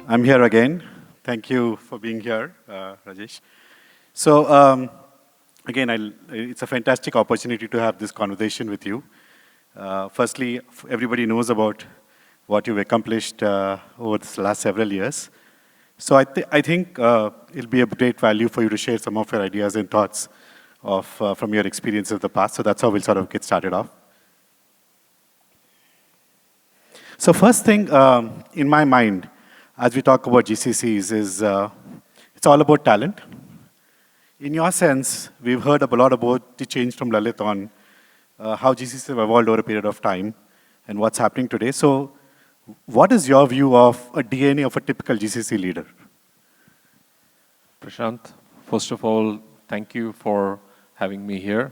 I'm here again. Thank you for being here, Rajesh. So again, it's a fantastic opportunity to have this conversation with you. Firstly, everybody knows about what you've accomplished over the last several years. So I think it'll be a great value for you to share some of your ideas and thoughts from your experience of the past. So that's how we'll sort of get started off. So first thing in my mind, as we talk about GCCs, is it's all about talent. In your sense, we've heard a lot about the change from Lalit on how GCCs have evolved over a period of time and what's happening today. So what is your view of a DNA of a typical GCC leader? Prashanth, first of all, thank you for having me here.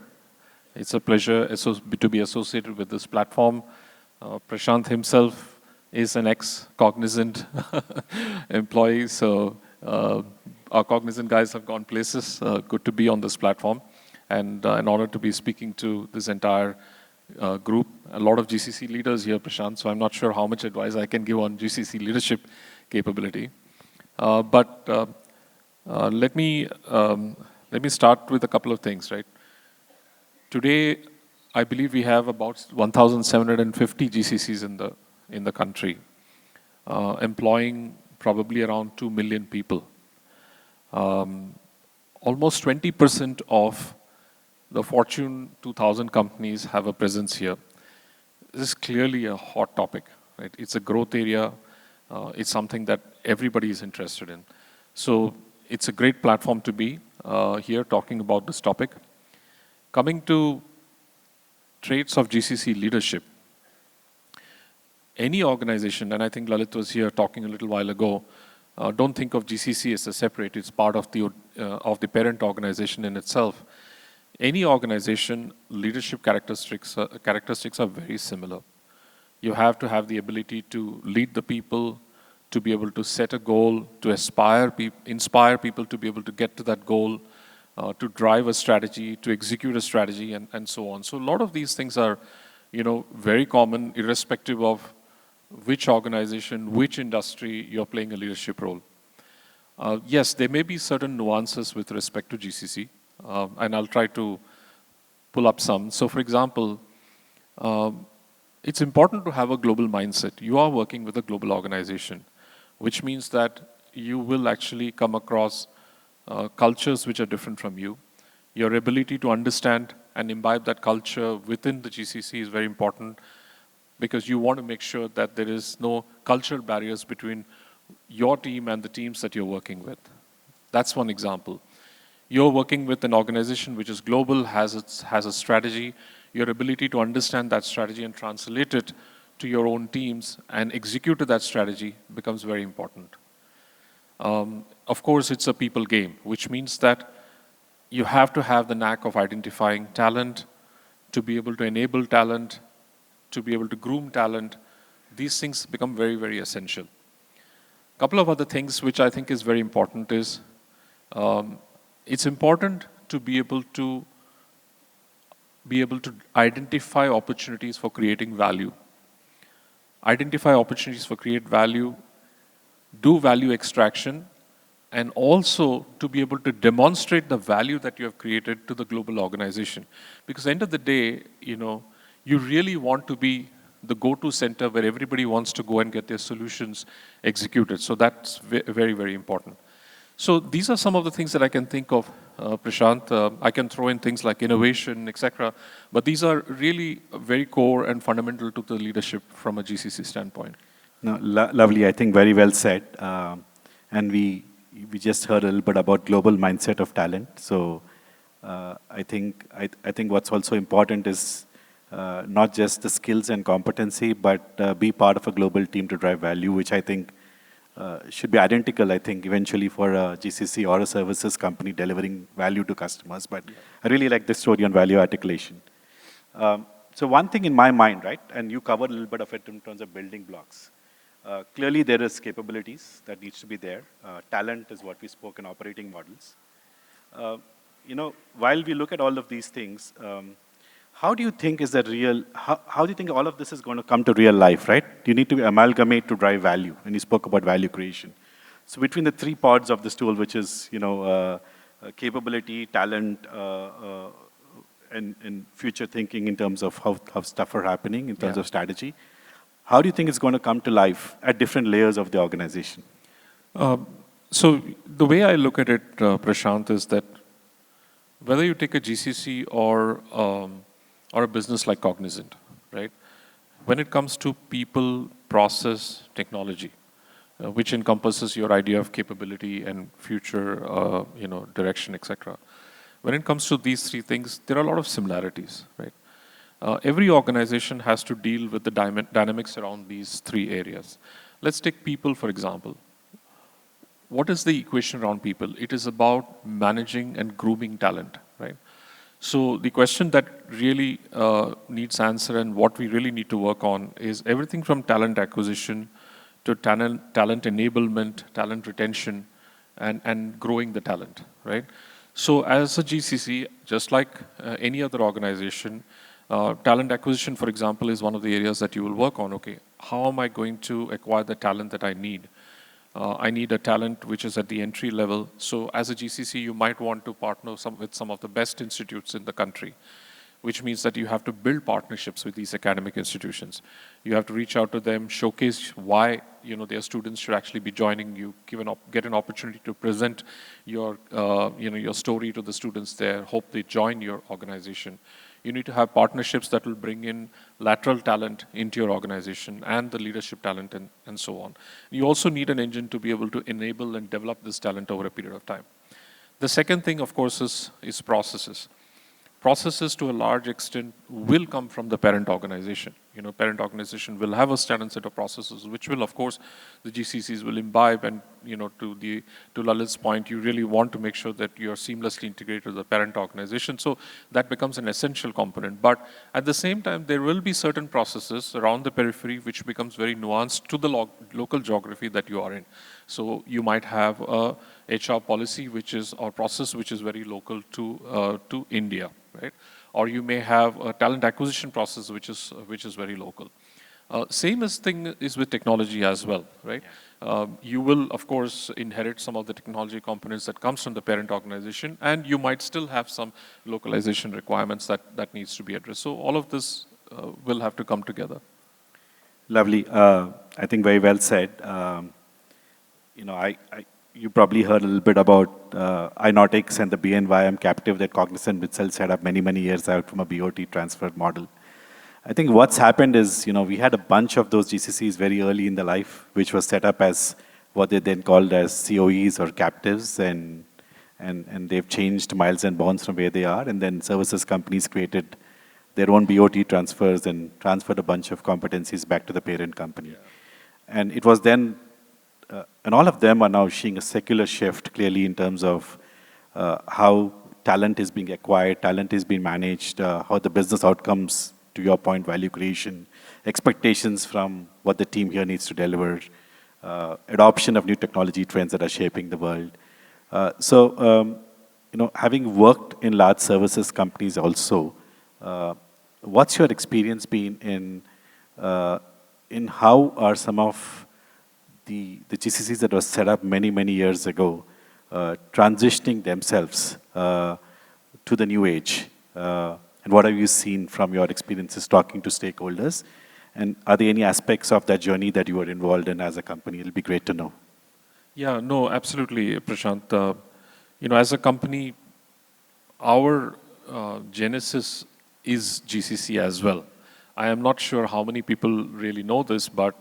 It's a pleasure to be associated with this platform. Prashanth himself is an ex-Cognizant employee, so our Cognizant guys have gone places. Good to be on this platform, and an honor to be speaking to this entire group. A lot of GCC leaders here, Prashanth, so I'm not sure how much advice I can give on GCC leadership capability. But let me start with a couple of things, right? Today, I believe we have about 1,750 GCCs in the country, employing probably around 2 million people. Almost 20% of the Fortune 2000 companies have a presence here. This is clearly a hot topic, right? It's a growth area. It's something that everybody is interested in. So it's a great platform to be here talking about this topic. Coming to traits of GCC leadership, any organization, and I think Lalit was here talking a little while ago, don't think of GCC as a separate, it's part of the parent organization in itself. Any organization, leadership characteristics are very similar. You have to have the ability to lead the people, to be able to set a goal, to inspire people to be able to get to that goal, to drive a strategy, to execute a strategy, and so on. So a lot of these things are, very common, irrespective of which organization, which industry you're playing a leadership role. Yes, there may be certain nuances with respect to GCC, and I'll try to pull up some. So for example, it's important to have a global mindset. You are working with a global organization, which means that you will actually come across cultures which are different from you. Your ability to understand and imbibe that culture within the GCC is very important, because you want to make sure that there is no cultural barriers between your team and the teams that you're working with. That's one example. You're working with an organization which is global, has a strategy. Your ability to understand that strategy and translate it to your own teams and execute that strategy becomes very important. Of course, it's a people game, which means that you have to have the knack of identifying talent, to be able to enable talent, to be able to groom talent. These things become very, very essential. A couple of other things which I think is very important is, it's important to be able to identify opportunities for creating value. Identify opportunities for create value, do value extraction, and also to be able to demonstrate the value that you have created to the global organization. Because at the end of the day, you really want to be the go-to center where everybody wants to go and get their solutions executed. So that's very, very important. So these are some of the things that I can think of, Prashanth. I can throw in things like innovation, etc. But these are really very core and fundamental to the leadership from a GCC standpoint. No, lovely. I think very well said. And we just heard a little bit about global mindset of talent. So I think what's also important is not just the skills and competency, but be part of a global team to drive value, which I think should be identical, I think, eventually for a GCC or a services company delivering value to customers. But I really like this story on value articulation. So one thing in my mind, right, and you covered a little bit of it in terms of building blocks. Clearly, there is capabilities that needs to be there. Talent is what we spoke in operating models. While we look at all of these things, how do you think is that real, how do you think all of this is going to come to real life, right? You need to amalgamate to drive value, and you spoke about value creation. So between the three parts of the stool, which is, capability, talent, and future thinking in terms of how stuff are happening, in terms of strategy, how do you think it's going to come to life at different layers of the organization? So the way I look at it, Prashanth, is that whether you take a GCC or a business like Cognizant, right? When it comes to people, process, technology, which encompasses your idea of capability and future, direction, etc. When it comes to these three things, there are a lot of similarities, right? Every organization has to deal with the dynamics around these three areas. Let's take people, for example. What is the equation around people? It is about managing and grooming talent, right? So the question that really needs answer and what we really need to work on is everything from talent acquisition to talent enablement, talent retention, and growing the talent, right? So as a GCC, just like any other organization, talent acquisition, for example, is one of the areas that you will work on. Okay, how am I going to acquire the talent that I need? I need a talent which is at the entry level. So as a GCC, you might want to partner with some of the best institutes in the country, which means that you have to build partnerships with these academic institutions. You have to reach out to them, showcase why their students should actually be joining you, get an opportunity to present your your story to the students there, hope they join your organization. You need to have partnerships that will bring in lateral talent into your organization and the leadership talent and so on. You also need an engine to be able to enable and develop this talent over a period of time. The second thing, of course, is processes. Processes, to a large extent, will come from the parent organization. Parent organization will have a standard set of processes, which will, of course, the GCCs will imbibe. And to Lalit's point, you really want to make sure that you are seamlessly integrated with the parent organization. So that becomes an essential component. But at the same time, there will be certain processes around the periphery which becomes very nuanced to the local geography that you are in. So you might have a HR policy or process which is very local to India, right? Or you may have a talent acquisition process which is very local. Same thing is with technology as well, right? Yeah. You will, of course, inherit some of the technology components that comes from the parent organization, and you might still have some localization requirements that needs to be addressed. So all of this will have to come together. Lovely. I think very well said. You probably heard a little bit about Inotics and the BNYM captive that Cognizant itself set up many years out from a BOT transfer model. I think what's happened is, we had a bunch of those GCCs very early in the life, which was set up as what they then called as COEs or captives, and they've changed miles and bonds from where they are, and then services companies created their own BOT transfers and transferred a bunch of competencies back to the parent company. Yeah. And it was then and all of them are now seeing a secular shift clearly in terms of how talent is being acquired, talent is being managed, how the business outcomes, to your point, value creation, expectations from what the team here needs to deliver, adoption of new technology trends that are shaping the world. Having worked in large services companies also, what's your experience been in how are some of the GCCs that were set up many years ago transitioning themselves to the new age? And what have you seen from your experiences talking to stakeholders? And are there any aspects of that journey that you were involved in as a company? It'll be great to know. Yeah, no, absolutely, Prashanth. As a company, our genesis is GCC as well. I am not sure how many people really know this, but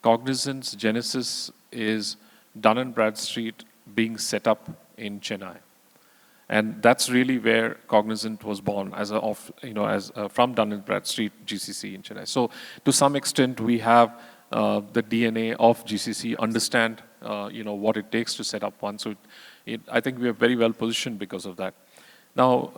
Cognizant's genesis is Dun & Bradstreet being set up in Chennai. And that's really where Cognizant was born from Dun & Bradstreet GCC in Chennai. So to some extent, we have the DNA of GCC, understand what it takes to set up one. So I think we are very well positioned because of that. Now,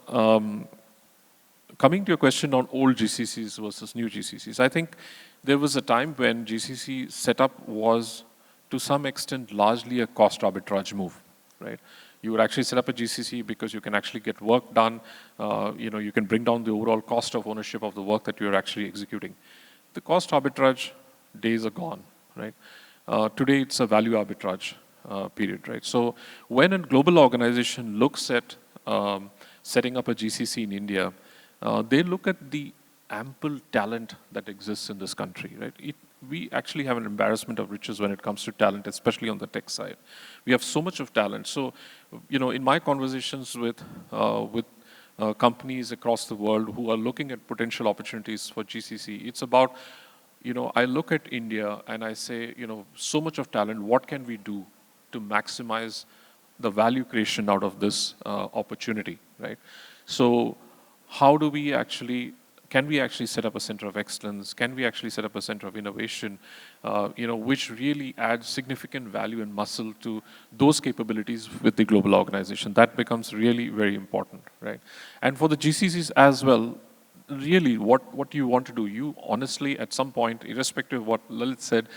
coming to your question on old GCCs versus new GCCs, I think there was a time when GCC setup was, to some extent, largely a cost arbitrage move, right? You would actually set up a GCC because you can actually get work done. You can bring down the overall cost of ownership of the work that you're actually executing. The cost arbitrage days are gone, right? Today, it's a value arbitrage. period, right? So when a global organization looks at setting up a GCC in India, they look at the ample talent that exists in this country, right? We actually have an embarrassment of riches when it comes to talent, especially on the tech side. We have so much of talent. So, in my conversations with companies across the world who are looking at potential opportunities for GCC, it's about, I look at India and I say, so much of talent, what can we do to maximize the value creation out of this opportunity, right? So how do we can we actually set up a center of excellence? Can we actually set up a center of innovation, which really adds significant value and muscle to those capabilities with the global organization? That becomes really very important, right? And for the GCCs as well, really what you want to do, you honestly at some point, irrespective of what Lalit said,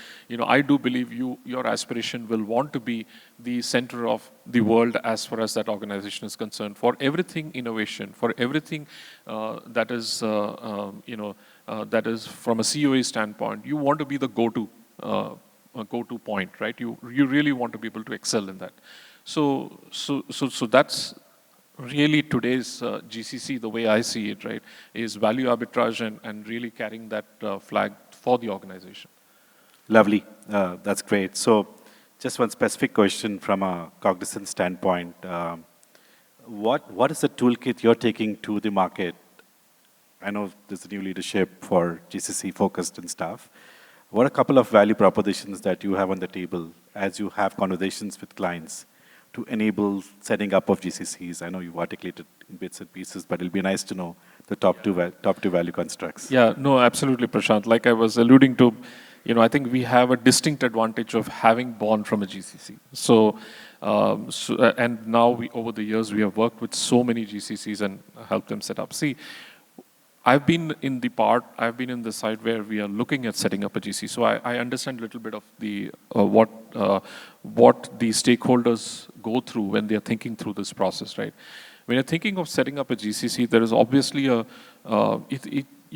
I do believe your aspiration will want to be the center of the world as far as that organization is concerned. For everything innovation, for everything that is from a COA standpoint, you want to be the go-to point, right? You really want to be able to excel in that. So that's really today's GCC, the way I see it, right, is value arbitrage and really carrying that flag for the organization. Lovely. That's great. So just one specific question from a Cognizant standpoint. What is the toolkit you're taking to the market? I know there's a new leadership for GCC focused and stuff. What are a couple of value propositions that you have on the table as you have conversations with clients to enable setting up of GCCs? I know you've articulated in bits and pieces, but it'll be nice to know the top two value constructs. Yeah, no, absolutely, Prashanth. Like I was alluding to, I think we have a distinct advantage of having born from a GCC. And now over the years, we have worked with so many GCCs and helped them set up. See, I've been in the side where we are looking at setting up a GCC. So I understand a little bit of the what the stakeholders go through when they are thinking through this process, right? When you're thinking of setting up a GCC, there is obviously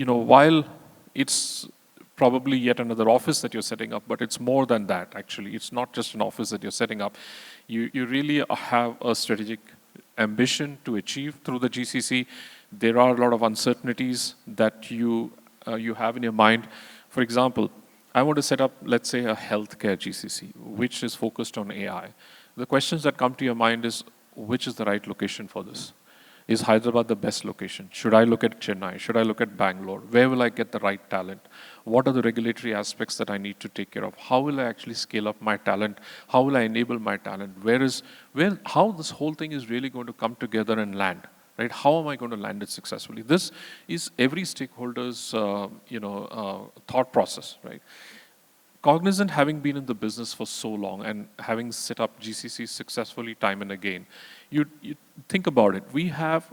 while it's probably yet another office that you're setting up, but it's more than that, actually. It's not just an office that you're setting up. You really have a strategic ambition to achieve through the GCC. There are a lot of uncertainties that you have in your mind. For example, I want to set up, let's say, a healthcare GCC, which is focused on AI. The questions that come to your mind is, which is the right location for this? Is Hyderabad the best location? Should I look at Chennai? Should I look at Bangalore? Where will I get the right talent? What are the regulatory aspects that I need to take care of? How will I actually scale up my talent? How will I enable my talent? How this whole thing is really going to come together and land? Right? How am I going to land it successfully? This is every stakeholder's thought process, right? Cognizant, having been in the business for so long and having set up GCC successfully time and again, you think about it. We have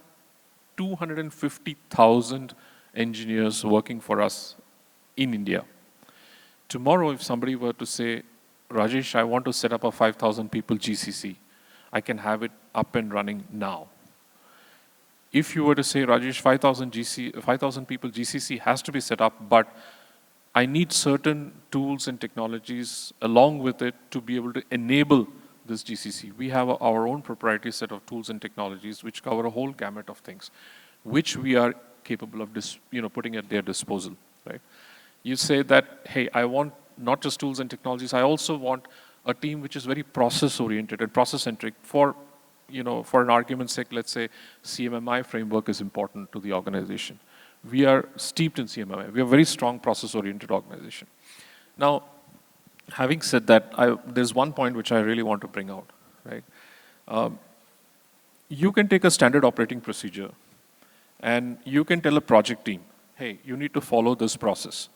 250,000 engineers working for us in India. Tomorrow, if somebody were to say, Rajesh, I want to set up a 5,000 people GCC, I can have it up and running now. If you were to say, Rajesh, 5,000 people GCC has to be set up, but I need certain tools and technologies along with it to be able to enable this GCC. We have our own proprietary set of tools and technologies which cover a whole gamut of things, which we are capable of putting at their disposal, right? You say that, hey, I want not just tools and technologies, I also want a team which is very process-oriented and process-centric. For an argument's sake, let's say CMMI framework is important to the organization. We are steeped in CMMI. We are a very strong process-oriented organization. Now, having said that, there's one point which I really want to bring out, right? You can take a standard operating procedure and you can tell a project team, hey, you need to follow this process.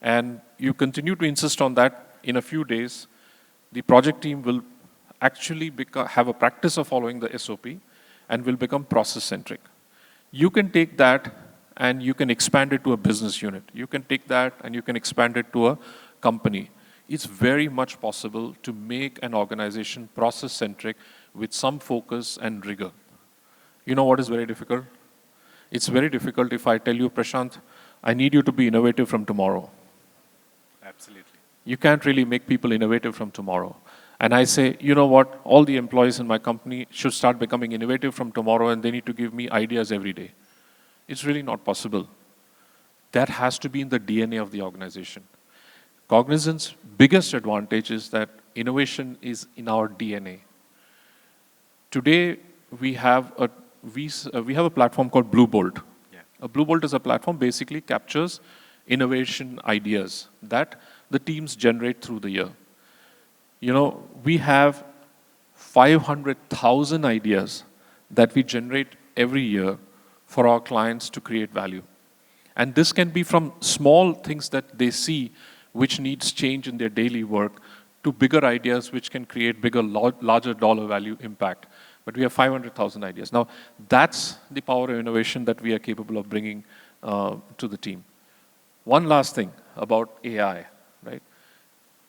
And you continue to insist on that. In a few days, the project team will actually have a practice of following the SOP and will become process-centric. You can take that and you can expand it to a business unit. You can take that and you can expand it to a company. It's very much possible to make an organization process-centric with some focus and rigor. You know what is very difficult? It's very difficult if I tell you, Prashanth, I need you to be innovative from tomorrow. Absolutely. You can't really make people innovative from tomorrow. and I say, you know what, all the employees in my company should start becoming innovative from tomorrow and they need to give me ideas every day. It's really not possible. That has to be in the DNA of the organization. Cognizant's biggest advantage is that innovation is in our DNA. Today, we have a platform called Blue Bolt. Yeah. A Blue Bolt is a platform basically captures innovation ideas that the teams generate through the year. You know, we have 500,000 ideas that we generate every year for our clients to create value. And this can be from small things that they see which needs change in their daily work to bigger ideas which can create bigger, larger dollar value impact. But we have 500,000 ideas. Now, that's the power of innovation that we are capable of bringing to the team. One last thing about AI, right?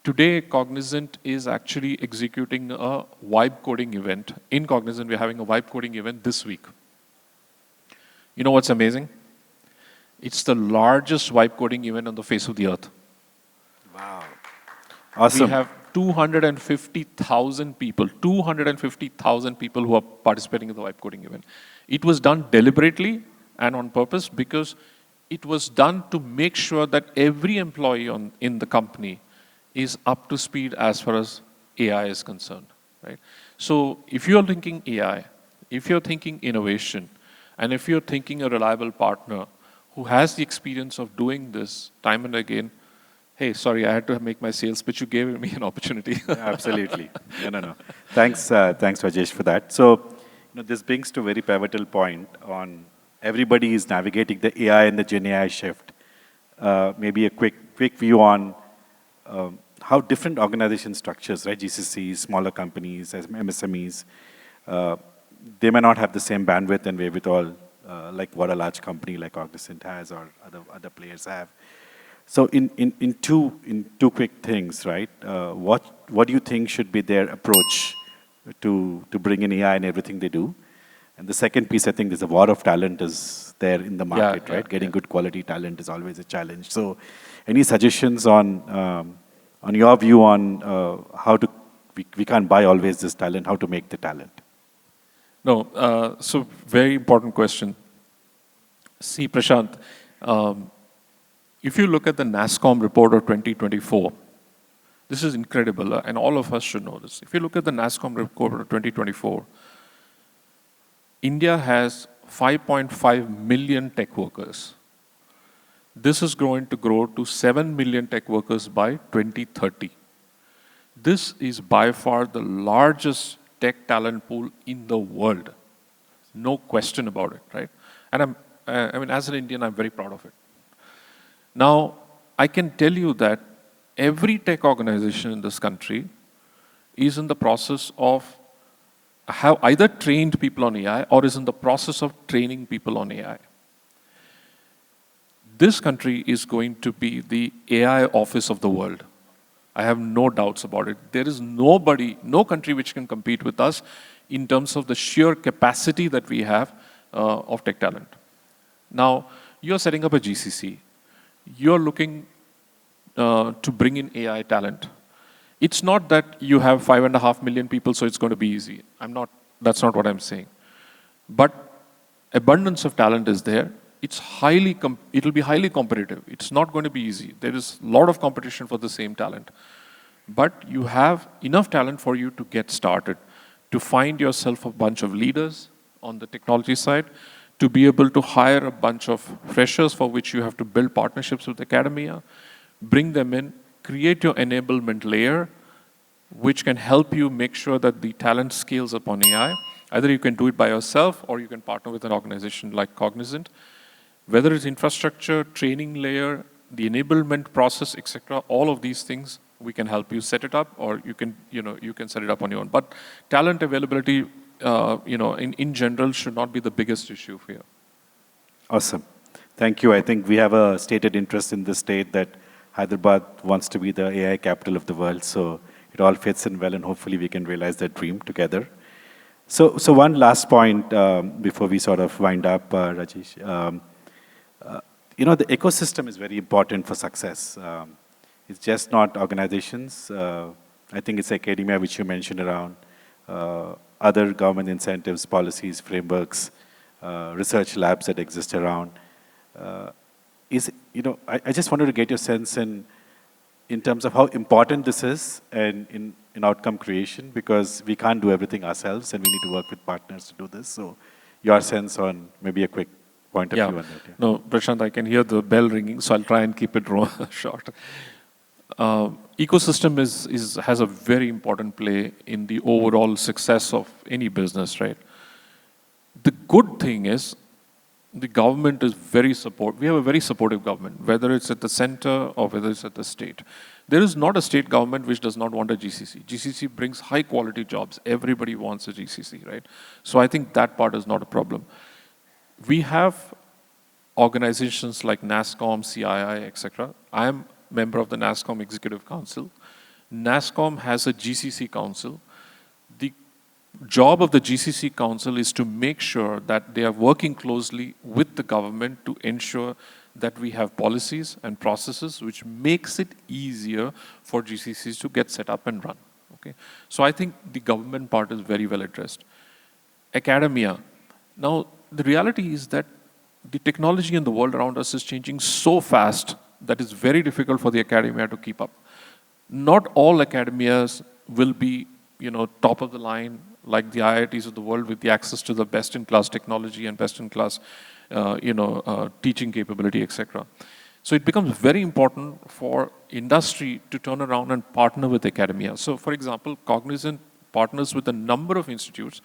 Today, Cognizant is actually executing a vibe coding event. In Cognizant, we're having a vibe coding event this week. You know what's amazing? It's the largest vibe coding event on the face of the earth. Wow. Awesome. We have 250,000 people who are participating in the vibe coding event. It was done deliberately and on purpose because it was done to make sure that every employee in the company is up to speed as far as AI is concerned, right? So if you're thinking AI, if you're thinking innovation, and if you're thinking a reliable partner who has the experience of doing this time and again, hey, sorry, I had to make my sales pitch. You gave me an opportunity. Absolutely. No. Thanks, Rajesh, for that. So, this brings to a very pivotal point on everybody is navigating the AI and the Gen AI shift. Maybe a quick view on how different organization structures, right? GCCs, smaller companies, MSMEs, they may not have the same bandwidth and wherewithal like what a large company like Cognizant has or other players have. So in two quick things, right? What do you think should be their approach to bring in AI in everything they do? And the second piece, I think, there's a war of talent is there in the market, right? Getting good quality talent is always a challenge. So, any suggestions on your view on how to we can't buy always this talent, how to make the talent? No, so very important question. See, Prashanth, if you look at the NASSCOM report of 2024, this is incredible, and all of us should know this. If you look at the NASSCOM report of 2024, India has 5.5 million tech workers. This is going to grow to 7 million tech workers by 2030. This is by far the largest tech talent pool in the world. No question about it, right? And I mean, as an Indian, I'm very proud of it. Now, I can tell you that every tech organization in this country is in the process of have either trained people on AI or is in the process of training people on AI. This country is going to be the AI office of the world. I have no doubts about it. There is nobody, no country which can compete with us in terms of the sheer capacity that we have of tech talent. Now, you're setting up a GCC. You're looking to bring in AI talent. It's not that you have 5.5 million people, so it's going to be easy. That's not what I'm saying. But abundance of talent is there. It'll be highly competitive. It's not going to be easy. There is a lot of competition for the same talent. But you have enough talent for you to get started, to find yourself a bunch of leaders on the technology side, to be able to hire a bunch of freshers for which you have to build partnerships with academia, bring them in, create your enablement layer, which can help you make sure that the talent scales upon AI. Either you can do it by yourself or you can partner with an organization like Cognizant. Whether it's infrastructure, training layer, the enablement process, etc., all of these things, we can help you set it up, or you can set it up on your own. But talent availability, in general, should not be the biggest issue here. Awesome. Thank you. I think we have a stated interest in this state that Hyderabad wants to be the AI capital of the world. So it all fits in well, and hopefully we can realize that dream together. So one last point before we sort of wind up, Rajesh. The ecosystem is very important for success. It's just not organizations. I think it's academia, which you mentioned around other government incentives, policies, frameworks, research labs that exist around. I just wanted to get your sense in terms of how important this is and in outcome creation, because we can't do everything ourselves and we need to work with partners to do this. So your sense on maybe a quick point of view on that. Yeah. No, Prashanth, I can hear the bell ringing, so I'll try and keep it short. Ecosystem has a very important play in the overall success of any business, right? The good thing is the government is very supportive. We have a very supportive government, whether it's at the center or whether it's at the state. There is not a state government which does not want a GCC. GCC brings high quality jobs. Everybody wants a GCC, right? So I think that part is not a problem. We have organizations like NASSCOM, CII, etc. I am member of the NASSCOM Executive Council. NASSCOM has a GCC Council. The job of the GCC Council is to make sure that they are working closely with the government to ensure that we have policies and processes which makes it easier for GCCs to get set up and run. Okay? So I think the government part is very well addressed. Academia. Now, the reality is that the technology in the world around us is changing so fast that it's very difficult for the academia to keep up. Not all academias will be, top of the line like the IITs of the world with the access to the best-in-class technology and best-in-class, teaching capability, etc. So it becomes very important for industry to turn around and partner with academia. So, for example, Cognizant partners with a number of institutes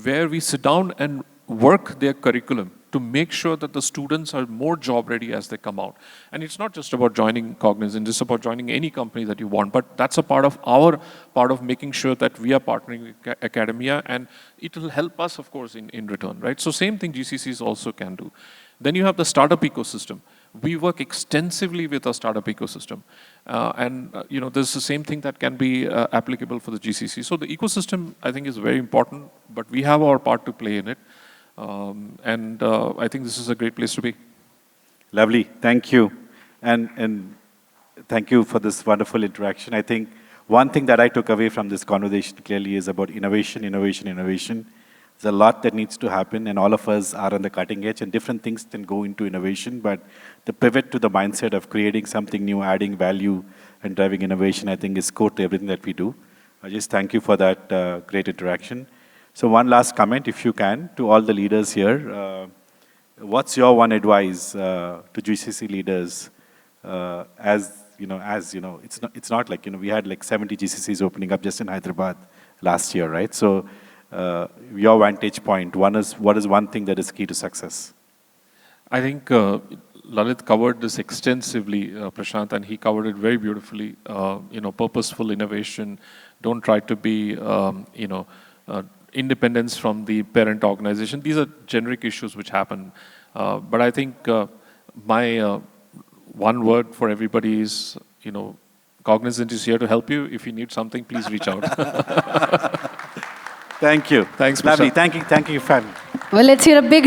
where we sit down and work their curriculum to make sure that the students are more job ready as they come out. And it's not just about joining Cognizant, it's about joining any company that you want, but that's a part of making sure that we are partnering with academia, and it will help us, of course, in return, right? So same thing GCCs also can do. Then you have the startup ecosystem. We work extensively with our startup ecosystem. There's the same thing that can be applicable for the GCC. So the ecosystem, I think, is very important, but we have our part to play in it. I think this is a great place to be. Lovely, thank you. And thank you for this wonderful interaction. I think one thing that I took away from this conversation clearly is about innovation, innovation, innovation. There's a lot that needs to happen, and all of us are on the cutting edge, and different things can go into innovation, but the pivot to the mindset of creating something new, adding value, and driving innovation, I think is core to everything that we do. I just thank you for that great interaction. So one last comment, if you can, to all the leaders here. What's your one advice to GCC leaders? It's not like, we had like 70 GCCs opening up just in Hyderabad last year, right? So your vantage point, what is one thing that is key to success? I think Lalit covered this extensively, Prashanth, and he covered it very beautifully. Purposeful innovation. Don't try to be, independence from the parent organization. These are generic issues which happen. But I think my one word for everybody is, Cognizant is here to help you. If you need something, please reach out. Thank you. Thanks, Lovely. Prashanth. Thank you, family. Well, let's hear a big